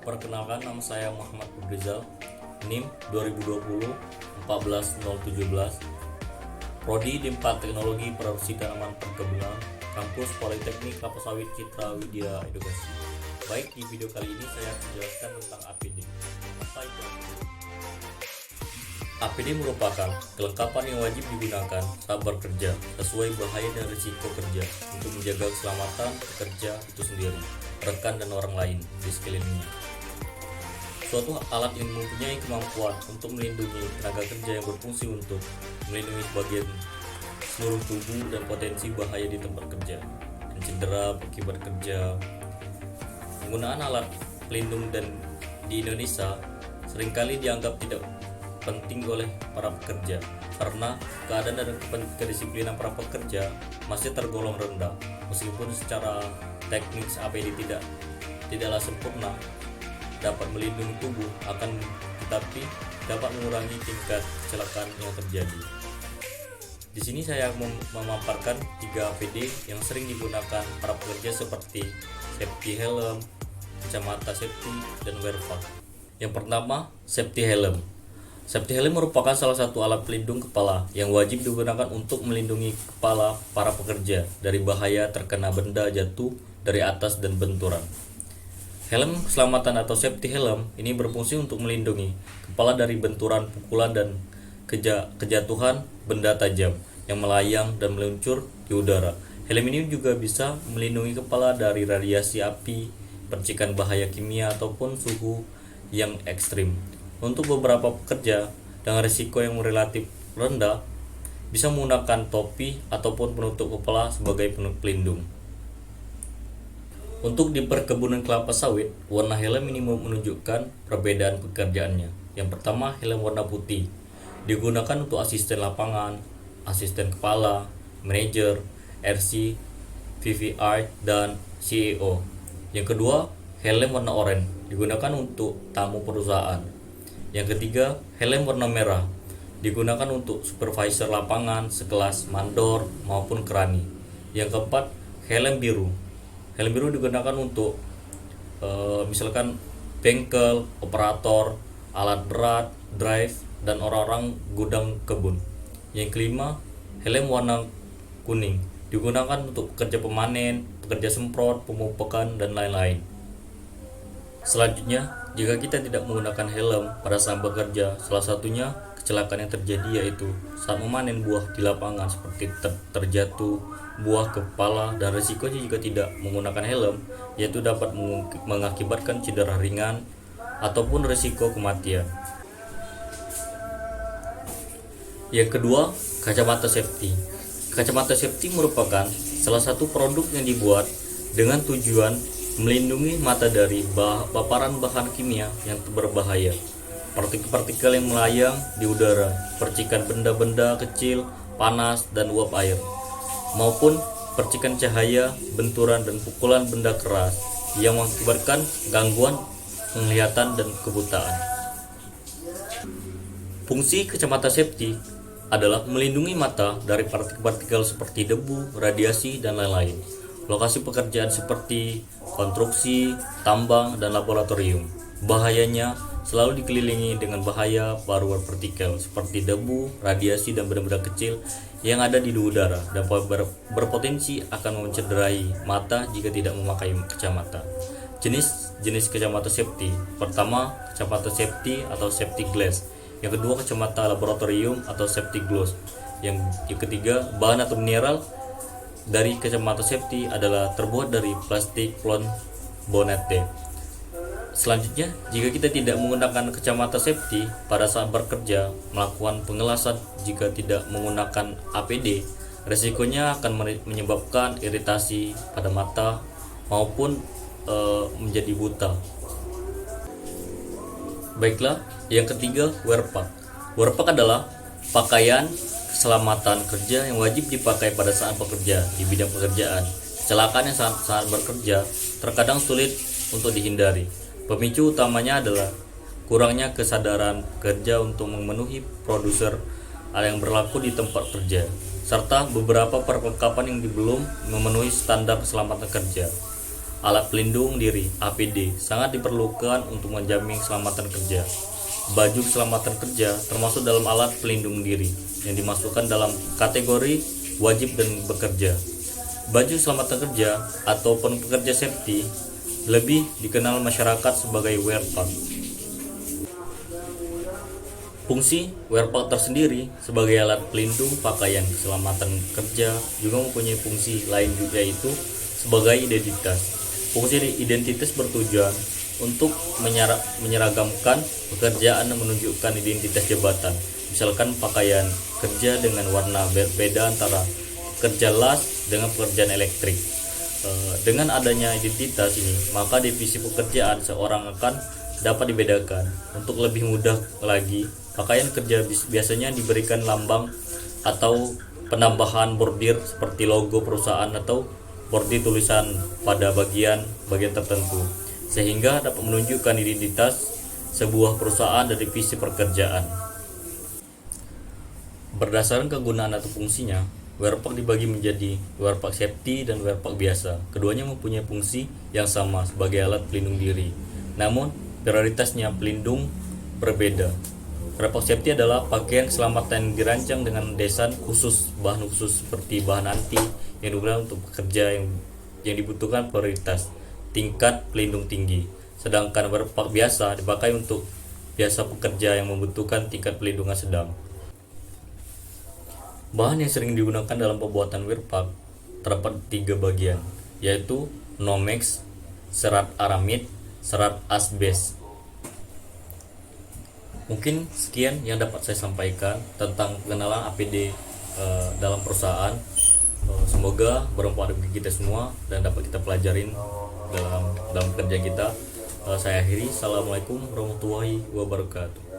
Perkenalkan, nama saya Muhammad Rizal, NIM 2020 14017, Prodi D4 Teknologi Produksi Tanaman Perkebunan, Kampus Politeknik Kelapa Sawit Citra Widya Edukasi. Baik, di video kali ini saya akan menjelaskan tentang APD. Apa itu APD? APD merupakan kelengkapan yang wajib digunakan saat bekerja sesuai bahaya dan risiko kerja untuk menjaga keselamatan pekerja itu sendiri, rekan dan orang lain di sekelilingnya. Suatu alat yang mempunyai kemampuan untuk melindungi tenaga kerja yang berfungsi untuk melindungi bagian seluruh tubuh dan potensi bahaya di tempat kerja dan cedera akibat kerja. Penggunaan alat pelindung dan di Indonesia seringkali dianggap tidak penting oleh para pekerja karena keadaan dan kedisiplinan para pekerja masih tergolong rendah. Meskipun secara teknis APD tidaklah sempurna dapat melindungi tubuh, tetapi dapat mengurangi tingkat kecelakaan yang terjadi. Di sini saya memaparkan 3 APD yang sering digunakan para pekerja seperti safety helm, kacamata safety, dan wear pack. Yang pertama, safety helm. Safety helm merupakan salah satu alat pelindung kepala yang wajib digunakan untuk melindungi kepala para pekerja dari bahaya terkena benda jatuh dari atas dan benturan. Helm keselamatan atau safety helm ini berfungsi untuk melindungi kepala dari benturan, pukulan, dan kejatuhan benda tajam yang melayang dan meluncur di udara. Helm ini juga bisa melindungi kepala dari radiasi api, percikan bahaya kimia, ataupun suhu yang ekstrim. Untuk beberapa pekerja dengan risiko yang relatif rendah bisa menggunakan topi ataupun penutup kepala sebagai pelindung. Untuk di perkebunan kelapa sawit, warna helm ini menunjukkan perbedaan pekerjaannya. Yang pertama, helm warna putih digunakan untuk asisten lapangan, asisten kepala, manajer, RC, VVI, dan CEO. Yang kedua, helm warna oranye digunakan untuk tamu perusahaan. Yang ketiga, helm warna merah digunakan untuk supervisor lapangan sekelas mandor maupun kerani. Yang keempat, helm biru. Helm biru digunakan untuk misalkan bengkel, operator, alat berat, drive, dan orang-orang gudang kebun. Yang kelima, helm warna kuning digunakan untuk pekerja pemanen, pekerja semprot, pemupukan, dan lain-lain. Selanjutnya, jika kita tidak menggunakan helm pada saat bekerja, salah satunya kecelakaan yang terjadi yaitu saat memanen buah di lapangan seperti terjatuh buah ke kepala, dan risikonya jika tidak menggunakan helm yaitu dapat mengakibatkan cedera ringan ataupun risiko kematian. Yang kedua, kacamata safety. Kacamata safety merupakan salah satu produk yang dibuat dengan tujuan melindungi mata dari paparan bahan kimia yang berbahaya, partikel-partikel yang melayang di udara, percikan benda-benda kecil, panas, dan uap air, maupun percikan cahaya, benturan, dan pukulan benda keras yang mengakibatkan gangguan penglihatan dan kebutaan. Fungsi kacamata safety adalah melindungi mata dari partikel-partikel seperti debu, radiasi, dan lain-lain. Lokasi pekerjaan seperti konstruksi, tambang, dan laboratorium. Bahayanya selalu dikelilingi dengan bahaya paruan partikel seperti debu, radiasi, dan benda-benda kecil yang ada di udara dan berpotensi akan mencederai mata jika tidak memakai kacamata. Jenis kacamata safety. Pertama, kacamata safety atau safety glass. Yang kedua, kacamata laboratorium atau safety gloves. Yang ketiga, bahan atau mineral dari kacamata safety adalah terbuat dari plastik plon bonete. Selanjutnya, jika kita tidak menggunakan kacamata safety pada saat bekerja, melakukan pengelasan jika tidak menggunakan APD, resikonya akan menyebabkan iritasi pada mata maupun menjadi buta. Baiklah, yang ketiga, wear pack. Wear pack adalah pakaian keselamatan kerja yang wajib dipakai pada saat bekerja di bidang pekerjaan. Kecelakaan yang saat bekerja terkadang sulit untuk dihindari. Pemicu utamanya adalah kurangnya kesadaran kerja untuk memenuhi prosedur yang berlaku di tempat kerja, serta beberapa perlengkapan yang belum memenuhi standar keselamatan kerja. Alat pelindung diri (APD) sangat diperlukan untuk menjamin keselamatan kerja. Baju keselamatan kerja termasuk dalam alat pelindung diri yang dimasukkan dalam kategori wajib dan bekerja. Baju keselamatan kerja ataupun pekerja safety lebih dikenal masyarakat sebagai wear pack. Fungsi wear pack tersendiri sebagai alat pelindung pakaian keselamatan kerja juga mempunyai fungsi lain juga, yaitu sebagai identitas. Fungsi identitas bertujuan untuk menyeragamkan pekerjaan dan menunjukkan identitas jabatan. Misalkan pakaian kerja dengan warna berbeda antara pekerja las dengan pekerjaan elektrik. Dengan adanya identitas ini, maka divisi pekerjaan seorang akan dapat dibedakan. Untuk lebih mudah lagi, pakaian kerja biasanya diberikan lambang atau penambahan bordir seperti logo perusahaan atau bordir tulisan pada bagian tertentu, sehingga dapat menunjukkan identitas sebuah perusahaan dari divisi pekerjaan. Berdasarkan kegunaan atau fungsinya, wear pack dibagi menjadi wear pack safety dan wear pack biasa. Keduanya mempunyai fungsi yang sama sebagai alat pelindung diri, namun prioritasnya pelindung berbeda. Wear pack safety adalah pakaian keselamatan yang dirancang dengan desain khusus, bahan khusus seperti bahan anti yang digunakan untuk pekerja yang dibutuhkan prioritas tingkat pelindung tinggi. Sedangkan wear pack biasa dipakai untuk biasa pekerja yang membutuhkan tingkat pelindungan sedang. Bahan yang sering digunakan dalam pembuatan wear pack terdapat 3 bagian, yaitu Nomex, serat aramid, serat asbes. Mungkin sekian yang dapat saya sampaikan tentang pengenalan APD dalam perusahaan. Semoga bermanfaat bagi kita semua dan dapat kita pelajarin dalam kerja kita. Saya akhiri. Assalamualaikum warahmatullahi wabarakatuh.